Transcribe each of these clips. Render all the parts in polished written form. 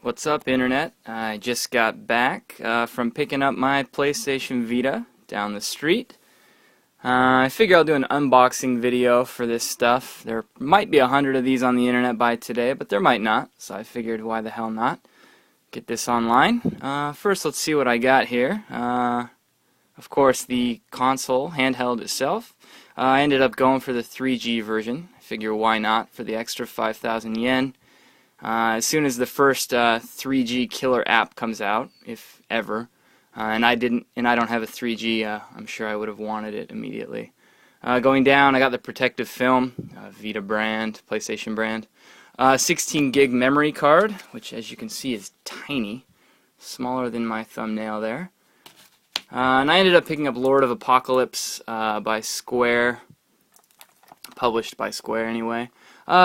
What's up, Internet? I just got back from picking up my PlayStation Vita down the street. I figure I'll do an unboxing video for this stuff. There might be 100 of these on the Internet by today, but there might not, so I figured why the hell not. Get this online. First, let's see what I got here. Of course, the console, handheld itself. I ended up going for the 3G version. I figure why not for the extra 5,000 yen. As soon as the first 3G killer app comes out, if ever, and I don't have a 3G, I'm sure I would have wanted it immediately. Going down, I got the protective film, Vita brand, PlayStation brand, 16 gig memory card, which as you can see is tiny, smaller than my thumbnail there. And I ended up picking up Lord of Apocalypse by Square, published by Square anyway.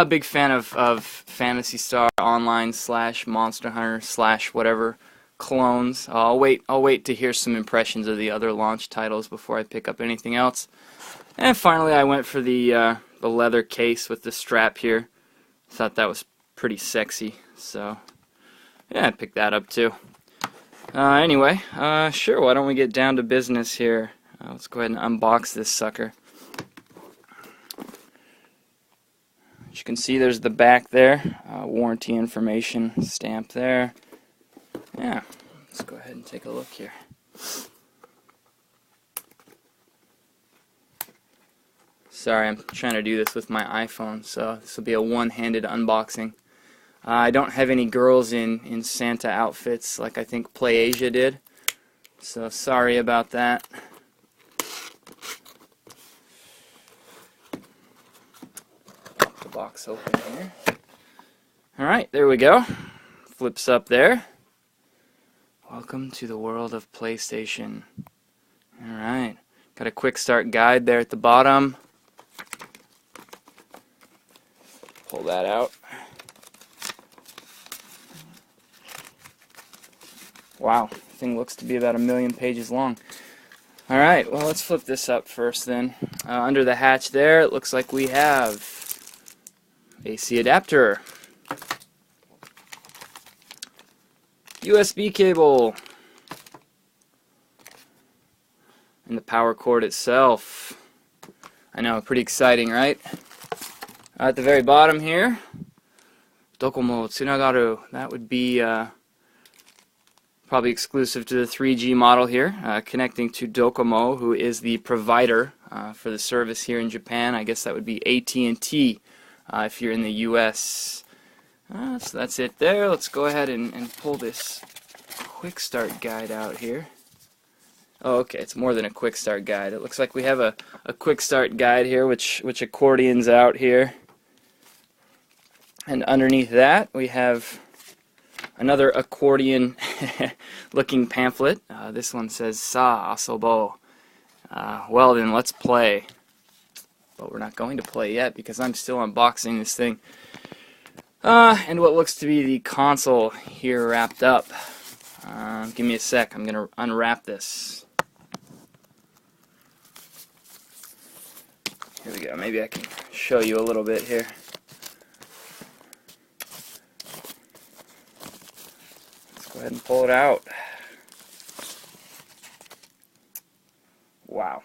Big fan of Phantasy Star Online / Monster Hunter / whatever clones. I'll wait to hear some impressions of the other launch titles before I pick up anything else. And finally, I went for the leather case with the strap here. Thought that was pretty sexy, so yeah, I picked that up too. Anyway, sure. Why don't we get down to business here? Let's go ahead and unbox this sucker. As you can see, there's the back there, warranty information stamp there. Yeah, let's go ahead and take a look here. Sorry, I'm trying to do this with my iPhone, so this will be a one-handed unboxing. I don't have any girls in Santa outfits like I think PlayAsia did, so sorry about that. Box open here. Alright, there we go. Flips up there. Welcome to the world of PlayStation. Alright, got a quick start guide there at the bottom. Pull that out. Wow, the thing looks to be about 1,000,000 pages long. Alright, well, let's flip this up first then. Under the hatch there, it looks like we have AC adapter, USB cable, and the power cord itself. I know, pretty exciting, right? At the very bottom here, Docomo Tsunagaru. That would be probably exclusive to the 3G model here, connecting to Docomo, who is the provider for the service here in Japan. I guess that would be AT&T. If you're in the US. So that's it there. Let's go ahead and pull this quick start guide out here. Oh, okay, it's more than a quick start guide. It looks like we have a quick start guide here, which accordions out here. And underneath that, we have another accordion looking pamphlet. This one says Sa Asobo. Well then, let's play. But we're not going to play yet because I'm still unboxing this thing. And what looks to be the console here wrapped up. Give me a sec, I'm going to unwrap this. Here we go, maybe I can show you a little bit here. Let's go ahead and pull it out. Wow.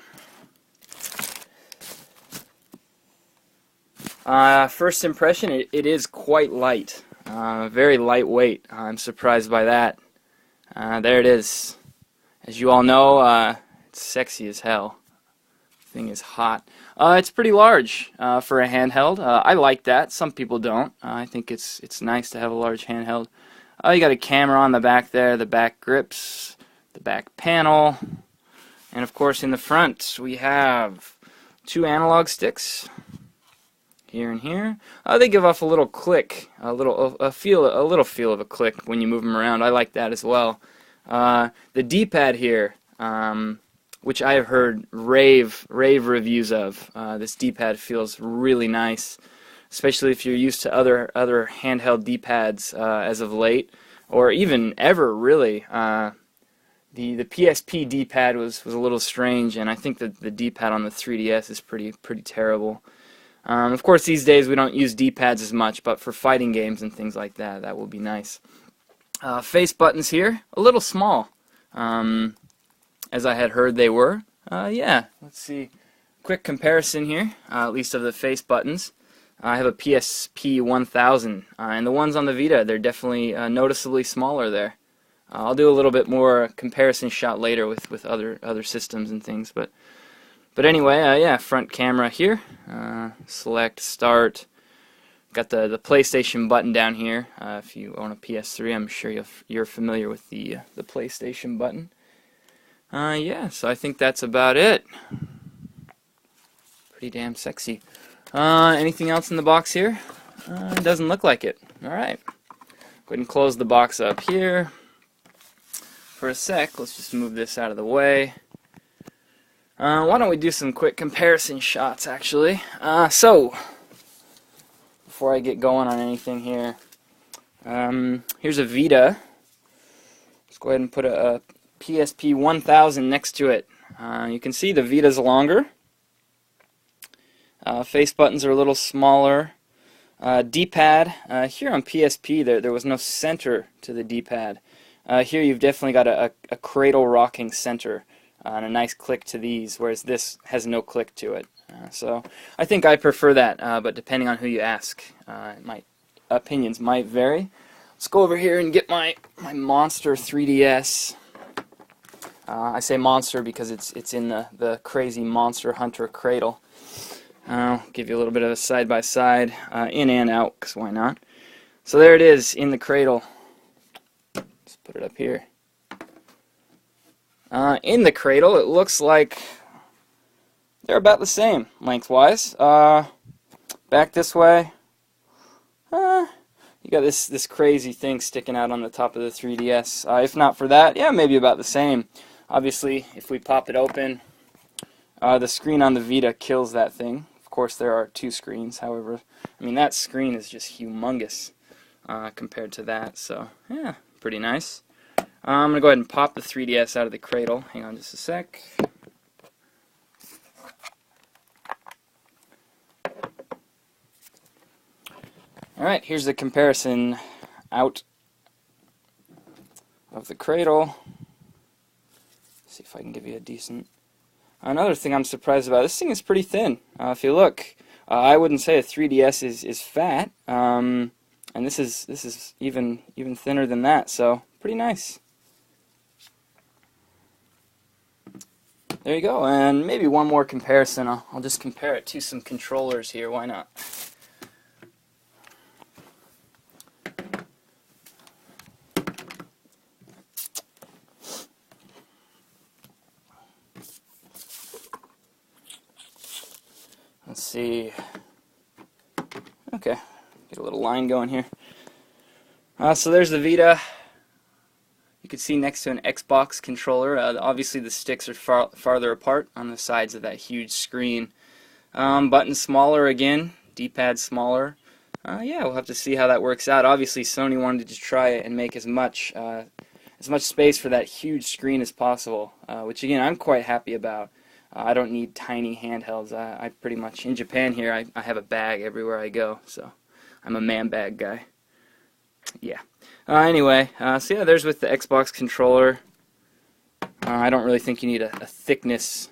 First impression, it is quite light, very lightweight. I'm surprised by that. There it is. As you all know, it's sexy as hell. The thing is hot. It's pretty large for a handheld. I like that. Some people don't. I think it's nice to have a large handheld. You got a camera on the back there, the back grips, the back panel, and of course in the front we have 2 analog sticks. Here and here. They give off a little click, a little feel of a click when you move them around. I like that as well. The D-pad here, which I have heard rave reviews of. This D-pad feels really nice, especially if you're used to other handheld D-pads as of late, or even ever really. The PSP D-pad was a little strange, and I think that the D-pad on the 3DS is pretty terrible. Of course, these days we don't use D-pads as much, but for fighting games and things like that, that will be nice. Face buttons here, a little small, as I had heard they were. Yeah, let's see. Quick comparison here, at least of the face buttons. I have a PSP 1000, and the ones on the Vita, they're definitely noticeably smaller there. I'll do a little bit more comparison shot later with other systems and things, but anyway, yeah, front camera here. Select, start. Got the PlayStation button down here. If you own a PS3, I'm sure you're familiar with the PlayStation button. Yeah, so I think that's about it. Pretty damn sexy. Anything else in the box here? It doesn't look like it. Alright. Go ahead and close the box up here. For a sec, let's just move this out of the way. Why don't we do some quick comparison shots, actually. So, before I get going on anything here, here's a Vita. Let's go ahead and put a PSP 1000 next to it. You can see the Vita's longer. Face buttons are a little smaller. D-pad, here on PSP there was no center to the D-pad. Here you've definitely got a cradle rocking center and a nice click to these, whereas this has no click to it. So I think I prefer that, but depending on who you ask, my opinions might vary. Let's go over here and get my Monster 3DS. I say monster because it's in the crazy Monster Hunter cradle. I'll give you a little bit of a side-by-side, in and out, because why not? So there it is, in the cradle. Let's put it up here. In the cradle, it looks like they're about the same, lengthwise. Back this way, you got this crazy thing sticking out on the top of the 3DS. If not for that, yeah, maybe about the same. Obviously, if we pop it open, the screen on the Vita kills that thing. Of course, there are two screens. However, I mean, that screen is just humongous compared to that. So, yeah, pretty nice. I'm going to go ahead and pop the 3DS out of the cradle. Hang on just a sec. Alright, here's the comparison out of the cradle. See if I can give you a decent... Another thing I'm surprised about, this thing is pretty thin. If you look, I wouldn't say a 3DS is fat, and this is even thinner than that, so pretty nice. There you go, and maybe one more comparison. I'll just compare it to some controllers here, why not? Let's see. Okay, get a little line going here. So there's the Vita. You can see next to an Xbox controller. Obviously the sticks are farther apart on the sides of that huge screen. Buttons smaller again, D-pad smaller. Yeah, we'll have to see how that works out. Obviously Sony wanted to try and make as much space for that huge screen as possible, which again I'm quite happy about. I don't need tiny handhelds. I pretty much, in Japan here, I have a bag everywhere I go, so I'm a man bag guy. Yeah. Anyway, so yeah, there's with the Xbox controller. I don't really think you need a thickness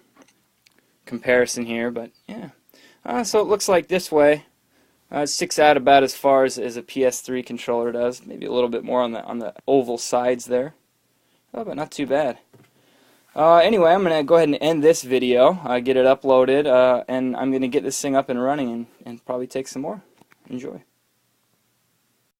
comparison here, but yeah. So it looks like this way. It sticks out about as far as a PS3 controller does. Maybe a little bit more on the oval sides there. Oh, but not too bad. Anyway, I'm going to go ahead and end this video, get it uploaded, and I'm going to get this thing up and running and probably take some more. Enjoy.